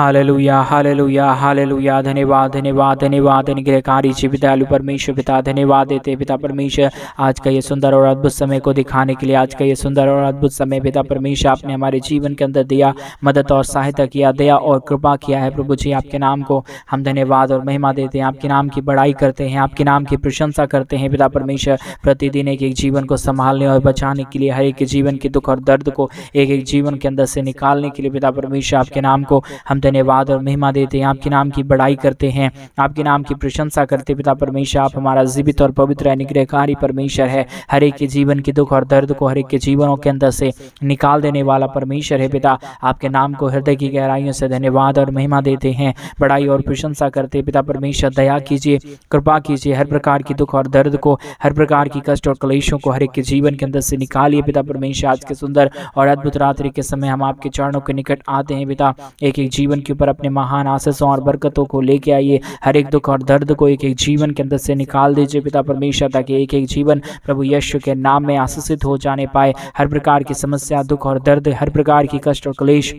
Hallelujah hallelujah hallelujah. धन्यवाद धन्यवाद धन्यवाद अनुग्रहकारी जी पिता परमेश्वर पिता, धन्यवाद देते पिता परमेश्वर आज का ये सुंदर और अद्भुत समय को दिखाने के लिए। आज का ये सुंदर और अद्भुत समय पिता परमेश्वर आपने हमारे जीवन के अंदर दिया, मदद और सहायता किया, दया और कृपा किया है प्रभु जी। आपके नाम को हम धन्यवाद और महिमा देते हैं, आपके नाम की बड़ाई करते हैं, आपके नाम की प्रशंसा करते हैं पिता परमेश्वर। प्रतिदिन एक एक जीवन को संभालने और बचाने के लिए, हर एक के जीवन के दुख और दर्द को एक एक जीवन के अंदर से निकालने के लिए पिता परमेश्वर आपके नाम को हम धन्यवाद और महिमा देते हैं, आपके नाम की बड़ाई करते हैं, आपके नाम की प्रशंसा करते पिता परमेश्वर। आप हमारा जीवित और पवित्र अनुग्रहकारी परमेश्वर है, हर एक के जीवन के दुख और दर्द को हर एक के जीवनों के अंदर से निकाल देने वाला परमेश्वर है पिता। आपके नाम को हृदय की गहराइयों से धन्यवाद और महिमा देते हैं, बड़ाई और प्रशंसा करते पिता परमेश्वर। दया कीजिए, कृपा कीजिए, हर प्रकार की दुख और दर्द को, हर प्रकार की कष्ट और क्लेशों को हर एक के जीवन के अंदर से निकालिए पिता परमेश्वर। आज के सुंदर और अद्भुत रात्रि के समय हम आपके चरणों के निकट आते हैं पिता। एक एक जीवन के ऊपर अपने महान आशीषों और बरकतों को लेके आइए, हर एक दुख और दर्द को एक एक जीवन के अंदर से निकाल दीजिए पिता परमेश्वर, ताकि एक एक जीवन प्रभु यीशु के नाम में आशीषित हो जाने पाए। हर प्रकार की समस्या, दुख और दर्द, हर प्रकार की कष्ट और क्लेश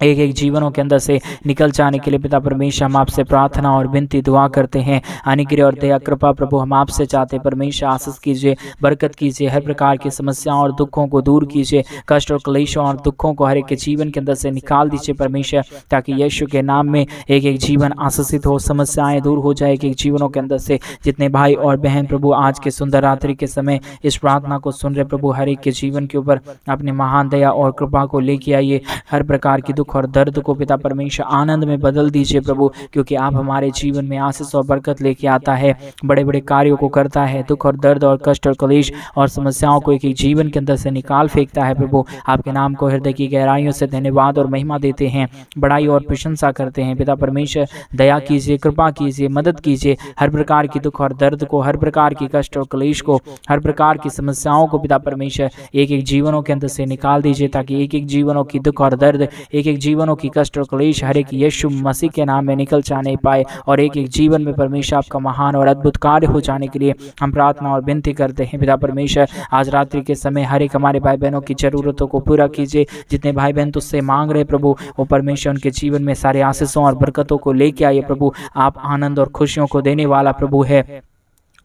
एक एक जीवनों के अंदर से निकल जाने के लिए पिता परमेश्वर हम आपसे प्रार्थना और विनती दुआ करते हैं। अनुग्रह और दया कृपा प्रभु हम आपसे चाहते हैं परमेश्वर, आशीष कीजिए, बरकत कीजिए, हर प्रकार की समस्याओं और दुखों को दूर कीजिए, कष्ट और क्लेशों और दुखों को हर एक के जीवन के अंदर से निकाल दीजिए परमेश्वर, ताकि यीशु के नाम में एक एक जीवन आशीषित हो, समस्याएं दूर हो जाए एक एक जीवनों के अंदर से। जितने भाई और बहन प्रभु आज के सुंदर रात्रि के समय इस प्रार्थना को सुन रहे प्रभु, हर एक के जीवन के ऊपर अपने महान दया और कृपा को लेके आइए, हर प्रकार की दुख और दर्द को पिता परमेश्वर आनंद में बदल दीजिए प्रभु, क्योंकि आप हमारे जीवन में आशीष और बरकत लेके आता है, बड़े बड़े कार्यों को करता है, दुख और दर्द और कष्ट और क्लेश और समस्याओं को एक एक जीवन के अंदर से निकाल फेंकता है प्रभु। आपके नाम को हृदय की गहराइयों से धन्यवाद और महिमा देते हैं, बड़ाई और प्रशंसा करते हैं पिता परमेश्वर। दया कीजिए, कृपा कीजिए, मदद कीजिए, हर प्रकार की दुख और दर्द को, हर प्रकार की कष्ट और क्लेश को, हर प्रकार की समस्याओं को पिता परमेश्वर एक एक जीवनों के अंदर से निकाल दीजिए, ताकि एक एक जीवनों की दुख और दर्द, एक एक जीवनों की कष्ट और क्लेश हर एक यीशु मसीह के नाम में निकल जाने पाए, और एक एक जीवन में परमेश्वर आपका महान और अद्भुत कार्य हो जाने के लिए हम प्रार्थना और विनती करते हैं पिता परमेश्वर। आज रात्रि के समय हर एक हमारे भाई बहनों की जरूरतों को पूरा कीजिए, जितने भाई बहन तुझसे मांग रहे प्रभु, वो परमेश्वर उनके जीवन में सारे आशीषों और बरकतों को लेके आइए प्रभु। आप आनंद और खुशियों को देने वाला प्रभु है।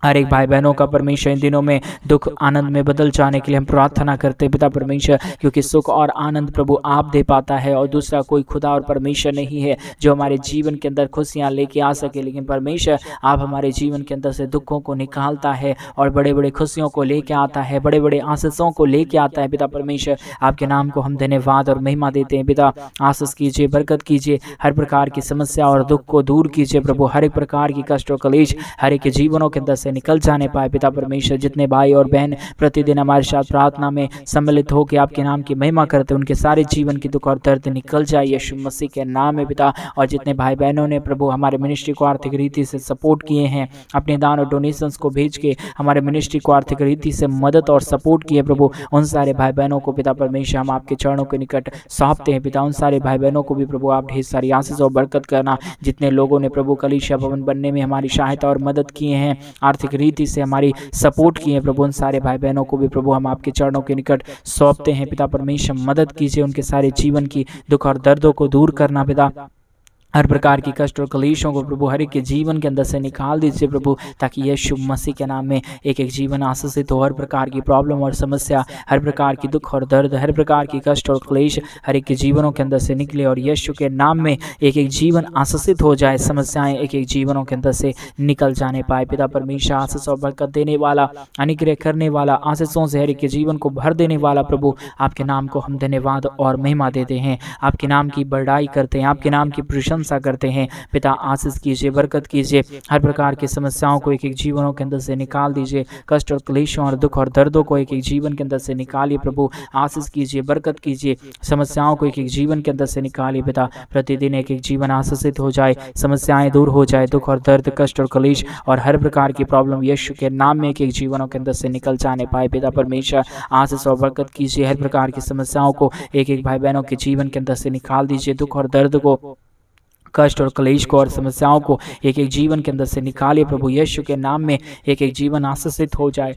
हर एक भाई बहनों का परमेश्वर इन दिनों में दुख आनंद में बदल जाने के लिए हम प्रार्थना करते हैं पिता परमेश्वर, क्योंकि सुख और आनंद प्रभु आप दे पाता है, और दूसरा कोई खुदा और परमेश्वर नहीं है जो हमारे जीवन के अंदर खुशियां लेके आ सके। लेकिन परमेश्वर आप हमारे जीवन के अंदर से दुखों को निकालता है और बड़े बड़े खुशियों को लेके आता है, बड़े बड़े आशीषों को लेके आता है पिता परमेश्वर। आपके नाम को हम धन्यवाद और महिमा देते हैं पिता। आशीष कीजिए, बरकत कीजिए, हर प्रकार की समस्या और दुख को दूर कीजिए प्रभु, हर एक प्रकार की कष्ट और क्लेश हर एक के जीवनों के अंदर से निकल जाने पाए पिता परमेश्वर। जितने भाई और बहन प्रतिदिन हमारे साथ प्रार्थना में सम्मिलित होकर आपके नाम की महिमा करते, उनके सारे जीवन की दुख और दर्द निकल जाए यीशु मसीह के नाम में पिता। और जितने भाई बहनों ने प्रभु हमारे मिनिस्ट्री को आर्थिक रीति से सपोर्ट किए हैं, अपने दान और डोनेशंस को भेज के हमारे मिनिस्ट्री को आर्थिक रीति से मदद और सपोर्ट किए प्रभु, उन सारे भाई बहनों को पिता परमेश्वर हम आपके चरणों के निकट सौंपते हैं पिता। उन सारे भाई बहनों को भी प्रभु आप ढेर सारी आशीष और बरकत करना। जितने लोगों ने प्रभु कलीसिया भवन बनने में हमारी सहायता और मदद किए हैं, आर्थिक रीति से हमारी सपोर्ट किए हैं प्रभु, उन सारे भाई बहनों को भी प्रभु हम आपके चरणों के निकट सौंपते हैं पिता परमेश्वर। मदद कीजिए, उनके सारे जीवन की दुख और दर्दों को दूर करना पिता, हर प्रकार की कष्ट और क्लेशों को प्रभु हर एक के जीवन के अंदर से निकाल दीजिए प्रभु, ताकि यीशु मसीह के नाम में एक एक जीवन आशीषित हो। हर प्रकार की प्रॉब्लम और समस्या, हर प्रकार की दुख और दर्द, हर प्रकार की कष्ट और क्लेश हर एक के जीवनों के अंदर से निकले, और यीशु के नाम में एक एक जीवन आशीषित हो जाए, समस्याएं एक एक जीवनों के अंदर से निकल जाने पाए पिता परमेश्वर। आशीष और बरकत देने वाला, अनुग्रह करने वाला, आशीषों से हर एक के जीवन को भर देने वाला प्रभु, आपके नाम को हम धन्यवाद और महिमा देते हैं, आपके नाम की बड़ाई करते हैं, आपके नाम की प्रशंसा करते हैं पिता। आशीष कीजिए, बरकत कीजिए, हर प्रकार की समस्याओं को एक एक जीवनों के अंदर से निकाल दीजिए, कष्ट और क्लेशों और दुख और दर्दों को एक एक जीवन के अंदर से निकालिए प्रभु। आशीष कीजिए, बरकत कीजिए, समस्याओं को एक एक जीवन के अंदर से निकालिए पिता। प्रतिदिन एक एक जीवन आशीषित हो जाए, समस्याएं दूर हो जाए, दुख और दर्द, कष्ट और क्लेश और हर प्रकार की प्रॉब्लम यीशु के नाम में एक एक जीवनों के अंदर से निकल जाने पाए पिता परमेश्वर। आशीष और बरकत कीजिए, हर प्रकार की समस्याओं को एक एक भाई बहनों के जीवन के अंदर से निकाल दीजिए, दुख और दर्द को, कष्ट और क्लेश को और समस्याओं को एक एक जीवन के अंदर से निकालिए प्रभु। यीशु के नाम में एक एक जीवन आशीषित हो जाए,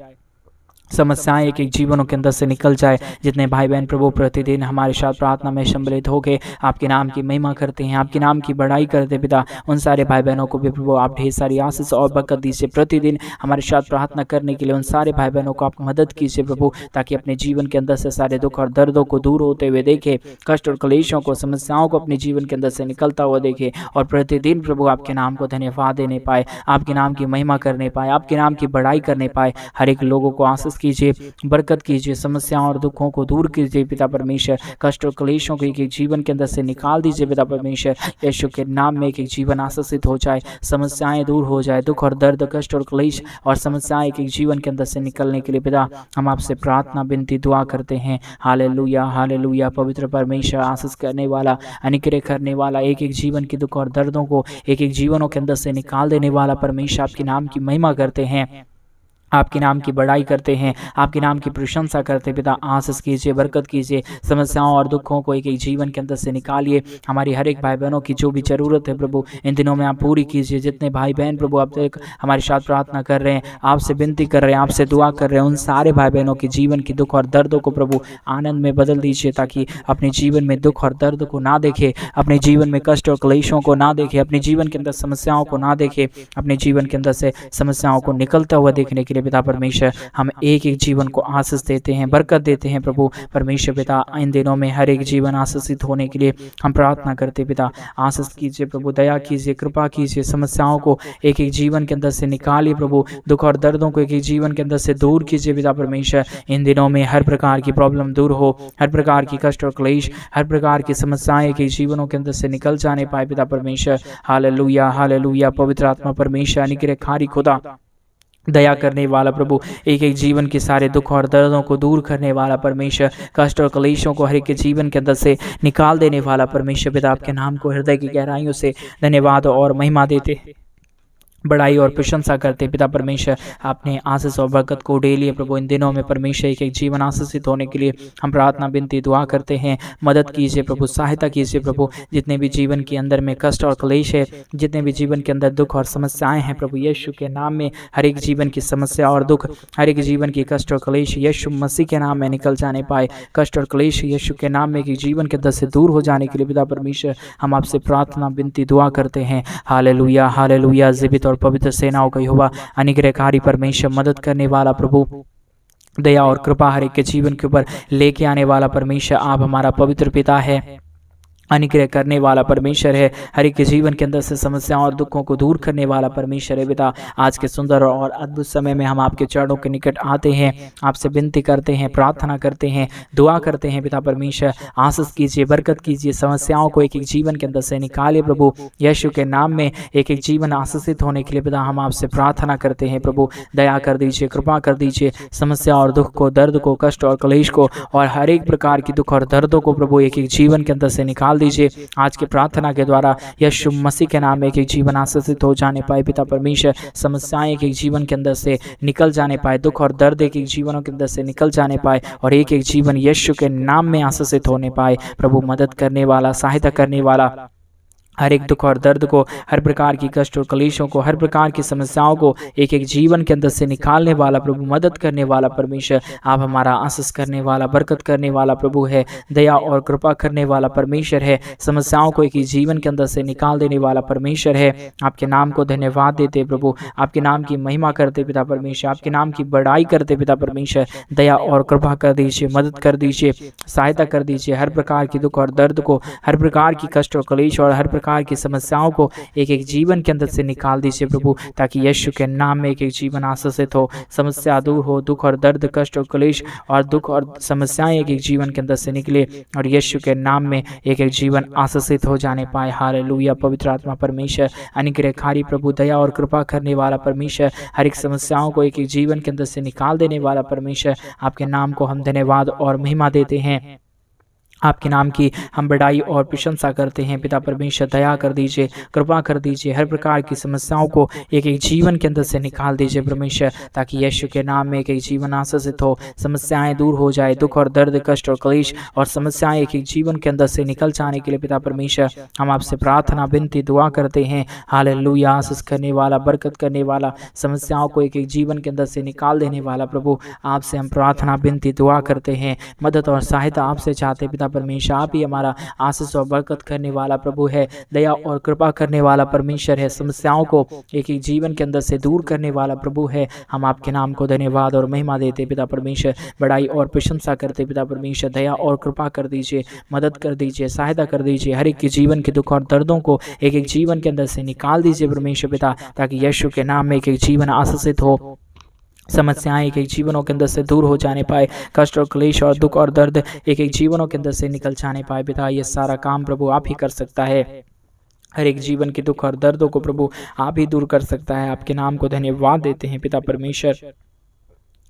समस्याएं एक एक जीवनों के अंदर से निकल जाए। जितने भाई बहन प्रभु प्रतिदिन हमारे साथ प्रार्थना में सम्मिलित होकर आपके नाम की महिमा करते हैं, आपके नाम की बढ़ाई करते पिता, उन सारे भाई बहनों को भी प्रभु आप ढेर सारी आशीष और बरकत दीजिए। प्रतिदिन हमारे साथ प्रार्थना करने के लिए उन सारे भाई बहनों को आप मदद कीजिए प्रभु, ताकि अपने जीवन के अंदर से सारे दुख और दर्दों को दूर होते हुए देखे, कष्ट और क्लेशों को, समस्याओं को अपने जीवन के अंदर से निकलता हुआ देखे, और प्रतिदिन प्रभु आपके नाम को धन्यवाद देने पाए, आपके नाम की महिमा करने पाए, आपके नाम की बढ़ाई करने पाए। हर एक लोगों को आशीष कीजिए, बरकत कीजिए, समस्याओं और दुखों को दूर कीजिए पिता परमेश्वर, कष्ट और क्लेशों को एक एक जीवन के अंदर से निकाल दीजिए पिता परमेश्वर। यीशु के नाम में एक एक जीवन आशीषित हो जाए, समस्याएं दूर हो जाए, दुख और दर्द, कष्ट और क्लेश और समस्याएं एक एक जीवन के अंदर से निकलने के लिए पिता हम आपसे प्रार्थना विनती दुआ करते हैं। Hallelujah hallelujah. पवित्र परमेश्वर, आशीष करने वाला, अनुग्रह करने वाला, एक एक जीवन के दुख और दर्दों को एक एक जीवनों के अंदर से निकाल देने वाला परमेश्वर, आपके नाम की महिमा करते हैं, आपके नाम की बढ़ाई करते हैं, आपके नाम की प्रशंसा करते पिता। आशीष कीजिए, बरकत कीजिए, समस्याओं और दुखों को एक एक जीवन के अंदर से निकालिए। हमारी हर एक भाई बहनों की जो भी ज़रूरत है प्रभु इन दिनों में आप पूरी कीजिए। जितने भाई बहन प्रभु आप तक हमारे साथ प्रार्थना कर रहे हैं, आपसे विनती कर रहे हैं, आपसे दुआ कर रहे हैं, उन सारे भाई बहनों के जीवन की दुख और दर्दों को प्रभु आनंद में बदल दीजिए, ताकि अपने जीवन में दुख और दर्द को ना देखे, अपने जीवन में कष्ट और क्लेशों को ना देखे, अपने जीवन के अंदर समस्याओं को ना देखे, अपने जीवन के अंदर से समस्याओं को निकलता हुआ देखने के लिए पिता परमेश्वर हम एक एक जीवन को आशीष देते हैं, बरकत देते हैं प्रभु परमेश्वर पिता। इन दिनों में हर एक जीवन आशीषित होने के लिए हम प्रार्थना करते पिता। आशीष कीजिए प्रभु, दया कीजिए, कृपा कीजिए, समस्याओं को एक एक जीवन के अंदर से निकालिए प्रभु, दुख और दर्दों को एक एक जीवन के अंदर से दूर कीजिए पिता परमेश्वर। इन दिनों में हर प्रकार की प्रॉब्लम दूर हो, हर प्रकार की कष्ट और क्लेश, हर प्रकार की समस्याएं एक एक जीवनों के अंदर से निकल जाने पाए पिता परमेश्वर। Hallelujah hallelujah. पवित्र आत्मा परमेश्वर, अनुग्रहकारी खुदा, दया करने वाला प्रभु, एक एक जीवन के सारे दुख और दर्दों को दूर करने वाला परमेश्वर, कष्ट और क्लेशों को हर एक के जीवन के अंदर से निकाल देने वाला परमेश्वर पिता, आपके नाम को हृदय की गहराइयों से धन्यवाद और महिमा देते, बड़ाई और प्रशंसा करते पिता परमेश्वर। आपने आशीष और बरकत को उड़े लिए प्रभु। इन दिनों में परमेश्वर एक एक जीवन आशीषित होने के लिए हम प्रार्थना विनती दुआ करते हैं। मदद कीजिए प्रभु, सहायता कीजिए प्रभु। जितने भी जीवन के अंदर में कष्ट और क्लेश है, जितने भी जीवन के अंदर दुख और समस्याएं हैं प्रभु, यीशु के नाम में हर एक जीवन की समस्या और दुख, हर एक जीवन की कष्ट और क्लेश यीशु मसीह के नाम में निकल जाने पाए। कष्ट और क्लेश यीशु के नाम में एक जीवन के अंदर से दूर हो जाने के लिए पिता परमेश्वर हम आपसे प्रार्थना विनती दुआ करते हैं। Hallelujah hallelujah. जीवित और पवित्र सेनाओं का यहोवा, अनुग्रहकारी परमेश्वर, मदद करने वाला प्रभु, दया और कृपा हर एक के जीवन के ऊपर लेके आने वाला परमेश्वर, आप हमारा पवित्र पिता है, अनुग्रह करने वाला परमेश्वर है, हर एक के जीवन के अंदर से समस्याओं और दुखों को दूर करने वाला परमेश्वर है पिता। आज के सुंदर और अद्भुत समय में हम आपके चरणों के निकट आते हैं, आपसे विनती करते हैं, प्रार्थना करते हैं, दुआ करते हैं पिता परमेश्वर। आशीष कीजिए, बरकत कीजिए, समस्याओं को एक एक जीवन के अंदर से निकालिए प्रभु। यीशु के नाम में एक एक जीवन आशीषित होने के लिए पिता हम आपसे प्रार्थना करते हैं प्रभु। दया कर दीजिए, कृपा कर दीजिए, समस्या और दुख को, दर्द को, कष्ट और क्लेश को और हर एक प्रकार की दुख और दर्दों को प्रभु एक एक जीवन के अंदर से निकाल दीजिए। आज की प्रार्थना के द्वारा यीशु मसीह के नाम में एक एक जीवन आशीषित हो जाने पाए पिता परमेश्वर। समस्याएं एक एक जीवन के अंदर से निकल जाने पाए, दुख और दर्द एक एक जीवनों के अंदर से निकल जाने पाए और एक एक जीवन यीशु के नाम में आशीषित होने पाए प्रभु। मदद करने वाला, सहायता करने वाला, हर एक दुख और दर्द को, हर प्रकार की कष्ट और क्लेशों को, हर प्रकार की समस्याओं को एक एक जीवन के अंदर से निकालने वाला प्रभु, मदद करने वाला परमेश्वर, आप हमारा आशीष करने वाला, बरकत करने वाला प्रभु है, दया और कृपा करने वाला परमेश्वर है, समस्याओं को एक ही जीवन के अंदर से निकाल देने वाला परमेश्वर है। आपके नाम को धन्यवाद देते प्रभु, आपके नाम की महिमा करते पिता परमेश्वर, आपके नाम की बड़ाई करते पिता परमेश्वर। दया और कृपा कर दीजिए, मदद कर दीजिए, सहायता कर दीजिए, हर प्रकार की दुख और दर्द को, हर प्रकार की कष्ट और क्लेश और हर प्रकार की समस्याओं को एक एक जीवन के अंदर से निकाल दीजिए प्रभु, ताकि यीशु के नाम में एक एक जीवन आशीषित हो, समस्या दूर हो, दुख और दर्द, कष्ट और क्लेश और दुख और समस्याएं एक एक जीवन के अंदर से निकले और यीशु के नाम में एक एक जीवन आशीषित हो जाने पाए। हालेलुया। पवित्र आत्मा परमेश्वर, अनुग्रहकारी प्रभु, दया और कृपा करने वाला परमेश्वर, हर एक समस्याओं को एक एक जीवन के अंदर से निकाल देने वाला परमेश्वर, आपके नाम को हम धन्यवाद और महिमा देते हैं। आपके नाम की हम बड़ाई और प्रशंसा करते हैं। पिता परमेश्वर दया कर दीजिए, कृपा कर दीजिए, हर प्रकार की समस्याओं को एक एक जीवन के अंदर से निकाल दीजिए परमेश्वर, ताकि यीशु के नाम में एक एक जीवन आशीषित हो, समस्याएं दूर हो जाए, दुख और दर्द, कष्ट और क्लेश और समस्याएं एक एक जीवन के अंदर से निकल जाने के लिए पिता परमेश्वर हम आपसे प्रार्थना विनती दुआ करते हैं। हालेलुया। आशीष करने वाला, बरकत करने वाला, समस्याओं को एक एक जीवन के अंदर से निकाल देने वाला प्रभु, आपसे हम प्रार्थना विनती दुआ करते हैं। मदद और सहायता आपसे चाहते पिता परमेश्वर। आप ही हमारा आशीष और बरकत करने वाला प्रभु है, दया और कृपा करने वाला परमेश्वर है, समस्याओं को एक एक जीवन के अंदर से दूर करने वाला प्रभु है। हम आपके नाम को धन्यवाद और महिमा देते पिता परमेश्वर, बड़ाई और प्रशंसा करते पिता परमेश्वर। दया और कृपा कर दीजिए, मदद कर दीजिए, सहायता कर दीजिए, हर एक के जीवन के दुख और दर्दों को एक एक जीवन के अंदर से निकाल दीजिए परमेश्वर पिता, ताकि यीशु के नाम में एक एक जीवन आशीषित हो, समस्याएं एक एक जीवनों के अंदर से दूर हो जाने पाए, कष्ट और क्लेश और दुख और दर्द एक एक जीवनों के अंदर से निकल जाने पाए पिता। ये सारा काम प्रभु आप ही कर सकता है, हर एक जीवन के दुख और दर्दों को प्रभु आप ही दूर कर सकता है। आपके नाम को धन्यवाद देते हैं पिता परमेश्वर,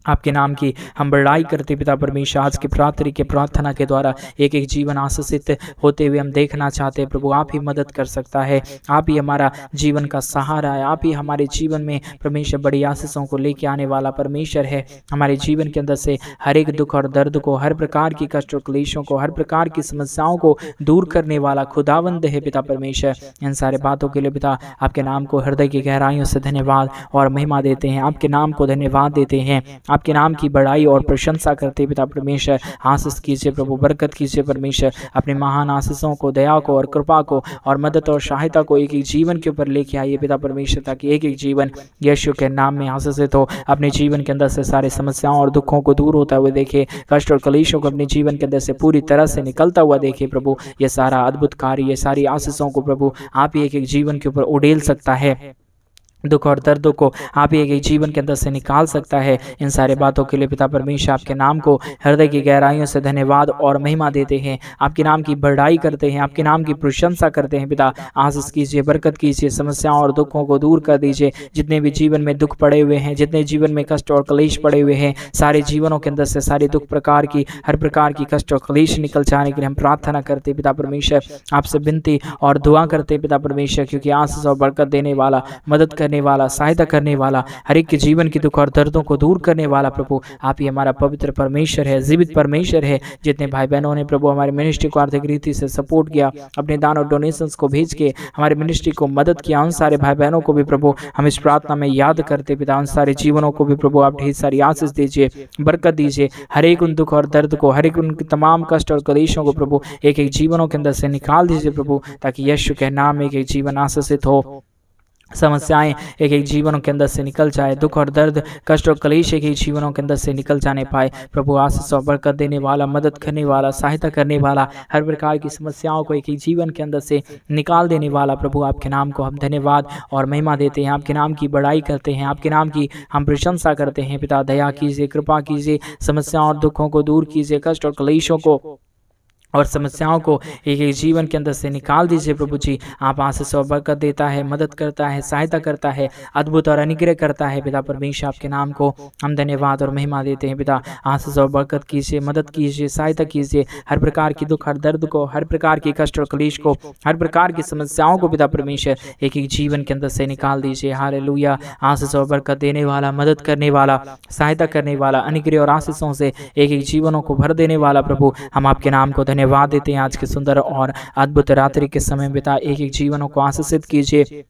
आपके नाम की हम बड़ाई करते पिता परमेश्वर। आज की प्रार्थना के द्वारा एक एक जीवन आशीषित होते हुए हम देखना चाहते हैं प्रभु, आप ही मदद कर सकता है, आप ही हमारा जीवन का सहारा है, आप ही हमारे जीवन में परमेश्वर बड़ी आशीषों को लेके आने वाला परमेश्वर है। हमारे जीवन के अंदर से हर एक दुख और दर्द को, हर प्रकार की कष्ट और क्लेशों को, हर प्रकार की समस्याओं को दूर करने वाला खुदावंद है पिता परमेश्वर। इन सारे बातों के लिए पिता आपके नाम को हृदय की गहराइयों से धन्यवाद और महिमा देते हैं, आपके नाम को धन्यवाद देते हैं, आपके नाम की बड़ाई और प्रशंसा करते पिता परमेश्वर। आशीष कीजिए प्रभु, बरकत कीजिए परमेश्वर, अपने महान आशीषों को, दया को और कृपा को और मदद और सहायता को एक एक जीवन के ऊपर लेके आइए पिता परमेश्वर, ताकि एक एक जीवन यीशु के नाम में आशीषित हो, अपने जीवन के अंदर से सारे समस्याओं और दुखों को दूर होता हुए देखे, कष्ट और कलेशों को अपने जीवन के अंदर से पूरी तरह से निकलता हुआ देखे प्रभु। ये सारा अद्भुत कार्य, ये सारी आशीषों को प्रभु आप ही एक एक जीवन के ऊपर उड़ेल सकता है, दुख और दर्दों को आप ही एक जीवन के अंदर से निकाल सकता है। इन सारे बातों के लिए पिता परमेश्वर आपके नाम को हृदय की गहराइयों से धन्यवाद और महिमा देते हैं, आपके नाम की बड़ाई करते हैं, आपके नाम की प्रशंसा करते हैं पिता। आशीष कीजिए, बरकत कीजिए, समस्याओं और दुखों को दूर कर दीजिए। जितने भी जीवन में दुख पड़े हुए हैं, जितने जीवन में कष्ट और क्लेश पड़े हुए हैं, सारे जीवनों के अंदर से सारे दुख प्रकार की, हर प्रकार की कष्ट और क्लेश निकल जाने के लिए हम प्रार्थना करते पिता परमेश्वर, आपसे विनती और दुआ करते पिता परमेश्वर, क्योंकि आशीष और बरकत देने वाला, मदद करने वाला, सहायता करने वाला, हर एक के जीवन के दुख और दर्दों को दूर करने वाला प्रभु आप ही हमारा पवित्र परमेश्वर है, जीवित परमेश्वर है। जितने भाई बहनों ने प्रभु हमारी मिनिस्ट्री को आर्थिक रीति से सपोर्ट किया, अपने दान और डोनेशंस को भेज के हमारी मिनिस्ट्री को मदद किया, उन सारे भाई बहनों को भी प्रभु हम इस प्रार्थना में याद करते पिता। उन सारे जीवनों को भी प्रभु आप ढेर सारी आशीष दीजिए, बरकत दीजिए, हर एक उन दुख और दर्द को, हर एक उनकी तमाम कष्ट और क्लेशों को प्रभु एक एक जीवनों के अंदर से निकाल दीजिए प्रभु, ताकि यीशु के नाम में एक एक जीवन आशीषित हो, समस्याएं एक एक जीवनों के अंदर से निकल जाए, दुख और दर्द, कष्ट और क्लेश एक एक जीवनों के अंदर से निकल जाने पाए प्रभु। आशीष और बरकत देने वाला, मदद करने वाला, सहायता करने वाला, हर प्रकार की समस्याओं को एक एक जीवन के अंदर से निकाल देने वाला प्रभु आपके नाम को हम धन्यवाद और महिमा देते हैं, आपके नाम की बड़ाई करते हैं, आपके नाम की हम प्रशंसा करते हैं पिता। दया कीजिए, कृपा कीजिए, समस्याओं और दुखों को दूर कीजिए, कष्ट और क्लेशों को और समस्याओं को एक एक जीवन के अंदर से निकाल दीजिए प्रभु जी। आप आशीष और बरकत देता है, मदद करता है, सहायता करता है, अद्भुत और अनुग्रह करता है पिता परमेश्वर। आपके नाम को हम धन्यवाद और महिमा देते हैं पिता। आशीष और बरकत कीजिए, मदद कीजिए, सहायता कीजिए, हर प्रकार की दुख, हर दर्द को, हर प्रकार की कष्ट और क्लेश को, हर प्रकार की समस्याओं को पिता परमेश्वर एक एक जीवन के अंदर से निकाल दीजिए। हालेलुया। आशीष और बरकत देने वाला, मदद करने वाला, सहायता करने वाला, अनुग्रह और आशीषों से एक एक जीवनों को भर देने वाला प्रभु हम आपके नाम को धन्यवाद देते हैं। आज के सुंदर और अद्भुत रात्रि के समय पिता एक एक जीवनों को आशीषित कीजिए।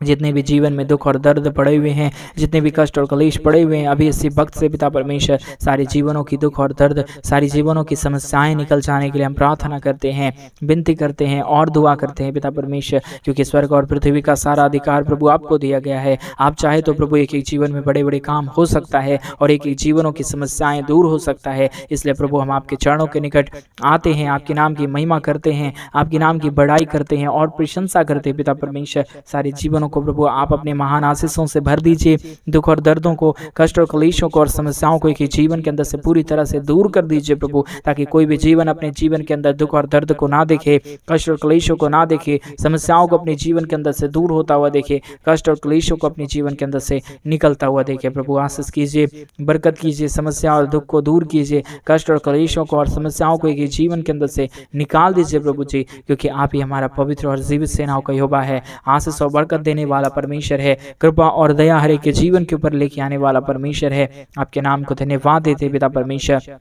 जितने भी जीवन में दुख और दर्द पड़े हुए हैं, जितने भी कष्ट और क्लेश पड़े हुए हैं, अभी इसी वक्त से पिता परमेश्वर सारे जीवनों की दुख और दर्द, सारी जीवनों की समस्याएं निकल जाने के लिए हम प्रार्थना करते हैं, विनती करते हैं और दुआ करते हैं पिता परमेश्वर, क्योंकि स्वर्ग और पृथ्वी का सारा अधिकार प्रभु आपको दिया गया है। आप चाहे तो प्रभु एक एक जीवन में बड़े बड़े काम हो सकता है और एक एक जीवनों की समस्याएं दूर हो सकता है। इसलिए प्रभु हम आपके चरणों के निकट आते हैं, आपके नाम की महिमा करते हैं, आपके नाम की बड़ाई करते हैं और प्रशंसा करते हैं पिता परमेश्वर। सारे जीवनों को प्रभु आप अपने महान आशीषों से भर दीजिए। दुख और दर्दों को, कष्ट और क्लेशों को और समस्याओं को एक जीवन के अंदर से पूरी तरह से दूर कर दीजिए प्रभु, ताकि कोई भी जीवन अपने जीवन के अंदर दुख और दर्द को ना देखे, कष्ट और क्लेशों को ना देखे, समस्याओं को अपने जीवन के अंदर से दूर होता हुआ देखे, कष्ट और क्लेशों को अपने जीवन के अंदर से निकलता हुआ देखे। प्रभु आशीष कीजिए, बरकत कीजिए, समस्या और दुख को दूर कीजिए, कष्ट और क्लेशों को और समस्याओं को एक जीवन के अंदर से निकाल दीजिए प्रभु जी, क्योंकि आप ही हमारा पवित्र और जीवित सेनाओं का यहोवा है, आशीष और बरकत देने वाला परमेश्वर है, कृपा और दया हर एक के जीवन के ऊपर लेके आने वाला परमेश्वर है। आपके नाम को धन्यवाद देते पिता परमेश्वर,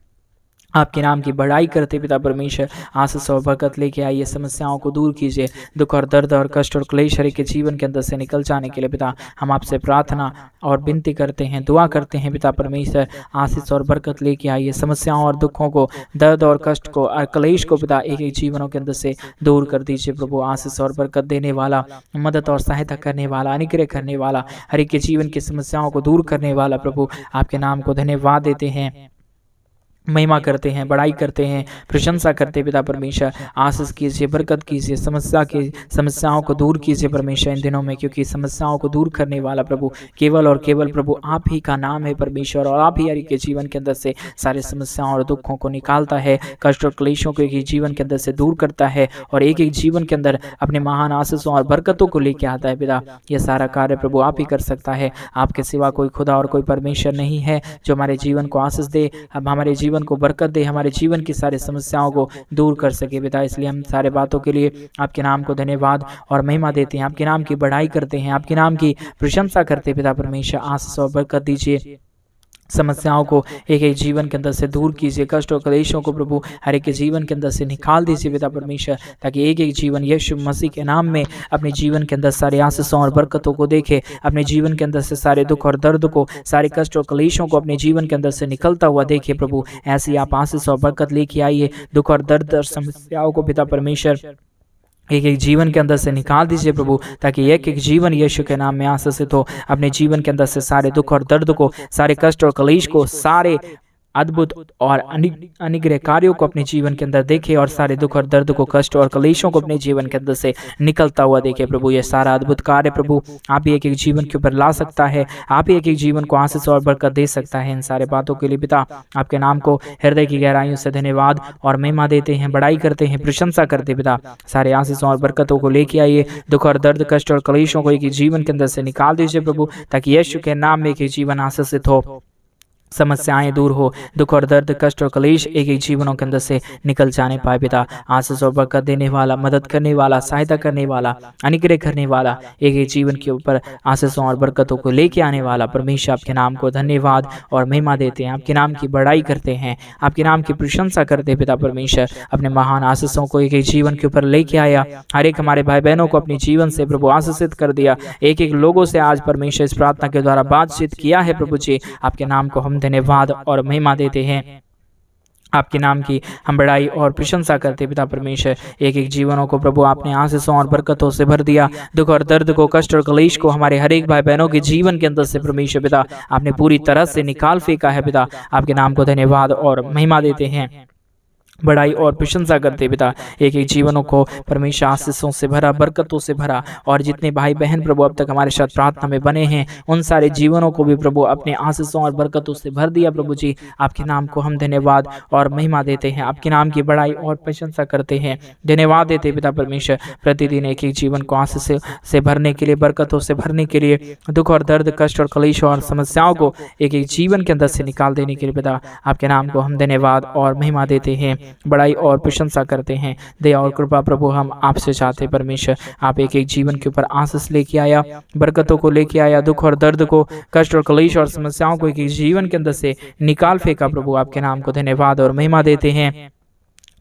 आपके नाम की बड़ाई करते पिता परमेश्वर। आशीष और बरकत लेके आइए, समस्याओं को दूर कीजिए, दुख और दर्द और कष्ट और क्लेश हर एक के जीवन के अंदर से निकल जाने के लिए पिता हम आपसे प्रार्थना और विनती करते हैं, दुआ करते हैं पिता परमेश्वर। आशीष और बरकत लेके आइए, समस्याओं और दुखों को, दर्द और कष्ट को और क्लेश को पिता एक एक जीवनों के अंदर से दूर कर दीजिए प्रभु। आशीष और बरकत देने वाला, मदद और सहायता करने वाला, अनुग्रह करने वाला, हर एक के जीवन की समस्याओं को दूर करने वाला प्रभु आपके नाम को धन्यवाद देते हैं, महिमा करते हैं, बड़ाई करते हैं, प्रशंसा करते पिता परमेश्वर। आशीष कीजिए, बरकत कीजिए, समस्याओं को दूर कीजिए परमेश्वर इन दिनों में, क्योंकि समस्याओं को दूर करने वाला प्रभु केवल और केवल प्रभु आप ही का नाम है परमेश्वर, और आप ही हर एक के जीवन के अंदर से सारे समस्याओं और दुखों को निकालता है, कष्ट और क्लेशों को एक ही जीवन के अंदर से दूर करता है और एक एक जीवन के अंदर अपने महान आशीषों और बरकतों को लेके आता है पिता। यह सारा कार्य प्रभु आप ही कर सकता है, आपके सिवा कोई खुदा और कोई परमेश्वर नहीं है जो हमारे जीवन को आशीष दे, अब हमारे जीवन को बरकत दे, हमारे जीवन की सारी समस्याओं को दूर कर सके पिता। इसलिए हम सारे बातों के लिए आपके नाम को धन्यवाद और महिमा देते हैं, आपके नाम की बड़ाई करते हैं, आपके नाम की प्रशंसा करते हैं पिता परमेश्वर। आशीष और बरकत दीजिए, समस्याओं को एक एक जीवन के अंदर से दूर कीजिए, कष्ट और क्लेशों को प्रभु हर एक के जीवन के अंदर से निकाल दीजिए पिता परमेश्वर, ताकि एक एक जीवन यीशु मसीह के नाम में अपने जीवन के अंदर सारे आशीषों और बरकतों को देखे, अपने जीवन के अंदर से सारे दुख और दर्द को, सारे कष्ट और क्लेशों को अपने जीवन के अंदर से निकलता हुआ देखे प्रभु। ऐसी आप आशीष और बरकत लेके आइए, दुख और दर्द और समस्याओं को पिता परमेश्वर एक एक जीवन के अंदर से निकाल दीजिए प्रभु, ताकि एक एक जीवन यीशु के नाम में आशीषित हो, अपने जीवन के अंदर से सारे दुख और दर्द को, सारे कष्ट और क्लेश को, सारे अद्भुत और अनुग्रह कार्यों को अपने जीवन के अंदर देखे, और सारे दुख और दर्द को, कष्ट और क्लेशों को अपने जीवन के अंदर से निकलता हुआ देखे प्रभु। ये सारा अद्भुत कार्य प्रभु आप ही एक एक जीवन के ऊपर ला सकता है, आप ही एक एक जीवन को आशीष और बरकत दे सकता है। इन सारे बातों के लिए पिता आपके नाम को हृदय की गहराइयों से धन्यवाद और महिमा देते हैं, बड़ाई करते हैं, प्रशंसा करते पिता। सारे आशीषों और बरकतों को लेके आइए, दुख और दर्द, कष्ट और क्लेशों को एक एक जीवन के अंदर से निकाल दीजिए प्रभु, ताकि यीशु के नाम में एक एक जीवन आशीषित हो, समस्याएं दूर हो, दुख और दर्द, कष्ट और क्लेश एक एक जीवनों के अंदर से निकल जाने पाए पिता। आशीष और बरकत देने वाला, मदद करने वाला, सहायता करने वाला, अनुग्रह करने वाला, एक एक जीवन के ऊपर आशीषों और बरकतों को लेके आने वाला परमेश्वर आपके नाम को धन्यवाद और महिमा देते हैं, आपके नाम की बड़ाई करते हैं, आपके नाम की प्रशंसा करते हैं पिता परमेश्वर। अपने महान आशीषों को एक एक जीवन के ऊपर लेके आया, हर एक हमारे भाई बहनों को अपने जीवन से प्रभु आशीषित कर दिया, एक एक लोगों से आज परमेश्वर इस प्रार्थना के द्वारा बातचीत किया है प्रभु जी। आपके नाम को हम धन्यवाद और महिमा देते हैं, आपके नाम की हम बड़ाई और प्रशंसा करते पिता परमेश्वर। एक एक जीवनों को प्रभु आपने आशीषों और बरकतों से भर दिया, दुख और दर्द को, कष्ट और क्लेश को हमारे हर एक भाई बहनों के जीवन के अंदर से परमेश्वर पिता आपने पूरी तरह से निकाल फेंका है पिता। आपके नाम को धन्यवाद और महिमा देते हैं, बड़ाई और प्रशंसा करते पिता। एक एक जीवनों को परमेश्वर आशीषों से भरा, बरकतों से भरा, और जितने भाई बहन प्रभु अब तक हमारे साथ प्रार्थना में बने हैं उन सारे जीवनों को भी प्रभु अपने आशीषों और बरकतों से भर दिया प्रभु जी। आपके नाम को हम धन्यवाद और महिमा देते हैं, आपके नाम की बड़ाई और प्रशंसा करते हैं, धन्यवाद देते पिता परमेश्वर। प्रतिदिन एक एक जीवन को आशीष से भरने के लिए, बरकतों से भरने के लिए, दुख और दर्द, कष्ट और क्लेश और समस्याओं को एक एक जीवन के अंदर से निकाल देने के लिए पिता आपके नाम को हम धन्यवाद और महिमा देते हैं, बड़ाई और प्रशंसा करते हैं। दया और कृपा प्रभु हम आपसे चाहते परमेश्वर, आप एक एक जीवन के ऊपर आशीष लेके आया, बरकतों को लेके आया, दुख और दर्द को, कष्ट और क्लेश और समस्याओं को एक एक जीवन के अंदर से निकाल फेंका प्रभु। आपके नाम को धन्यवाद और महिमा देते हैं,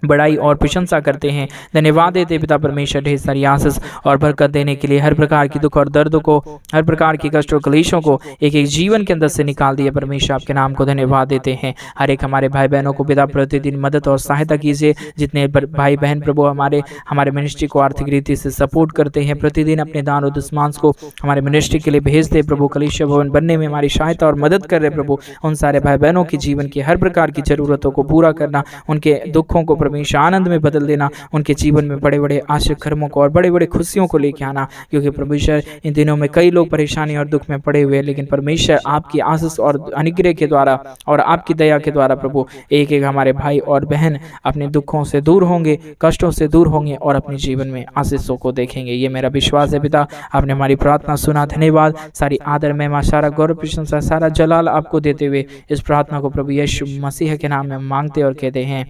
बड़ाई और प्रशंसा करते हैं, धन्यवाद देते पिता परमेश्वर ढेर सारी आशीष और बरकत देने के लिए, हर प्रकार की दुख और दर्द को, हर प्रकार की कष्ट और क्लेशों को एक एक जीवन के अंदर से निकाल दिया परमेश्वर। आपके नाम को धन्यवाद देते हैं। हर एक हमारे भाई बहनों को पिता प्रतिदिन मदद और सहायता कीजिए, जितने भाई बहन प्रभु हमारे मिनिस्ट्री को आर्थिक रीति से सपोर्ट करते हैं, प्रतिदिन अपने दान और दशमांश को हमारे मिनिस्ट्री के लिए भेजते प्रभु, कलीसिया भवन बनने में हमारी सहायता और मदद कर रहे प्रभु। उन सारे भाई बहनों के जीवन की हर प्रकार की जरूरतों को पूरा करना, उनके दुखों को परमेश्वर आनंद में बदल देना, उनके जीवन में बड़े बड़े आशीर्वादों को और बड़े बड़े खुशियों को लेके आना, क्योंकि परमेश्वर इन दिनों में कई लोग परेशानी और दुख में पड़े हुए हैं, लेकिन परमेश्वर आपकी आशीष और अनुग्रह के द्वारा और आपकी दया के द्वारा प्रभु एक एक हमारे भाई और बहन अपने दुखों से दूर होंगे, कष्टों से दूर होंगे और अपने जीवन में आशीषों को देखेंगे। ये मेरा विश्वास है पिता, आपने हमारी प्रार्थना सुना, धन्यवाद। सारी आदर महिमा, सारा गौरव प्रशंसा, सारा जलाल आपको देते हुए इस प्रार्थना को प्रभु यीशु मसीह के नाम में मांगते और कहते हैं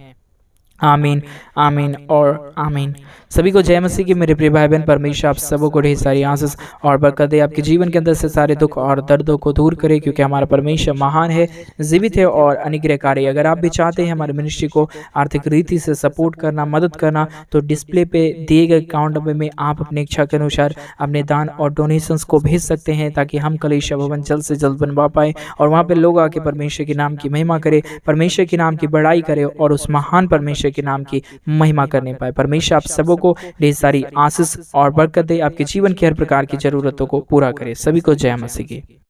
आमीन, आमीन और आमीन। सभी को जय मसीह की मेरे प्रिय भाई बहन। परमेश्वर आप सबों को ढेर सारी आशीष और बरकत दे, आपके जीवन के अंदर से सारे दुख और दर्दों को दूर करे, क्योंकि हमारा परमेश्वर महान है, जीवित है और अनुग्रहकारी। अगर आप भी चाहते हैं हमारे मिनिस्ट्री को आर्थिक रीति से सपोर्ट करना, मदद करना, तो डिस्प्ले पे दिए गए अकाउंट नंबर में आप अपने इच्छा के अनुसार अपने दान और डोनेशंस को भेज सकते हैं, ताकि हम कलीसिया भवन जल्द से जल्द बनवा पाए और वहाँ पे लोग आके परमेश्वर के नाम की महिमा करे, परमेश्वर के नाम की बड़ाई करे और उस महान परमेश्वर के नाम की महिमा करने पाए। परमेश्वर आप सबों को ढेर सारी आशीष और बरकत दे, आपके जीवन की हर प्रकार की जरूरतों को पूरा करे। सभी को जय मसीह की।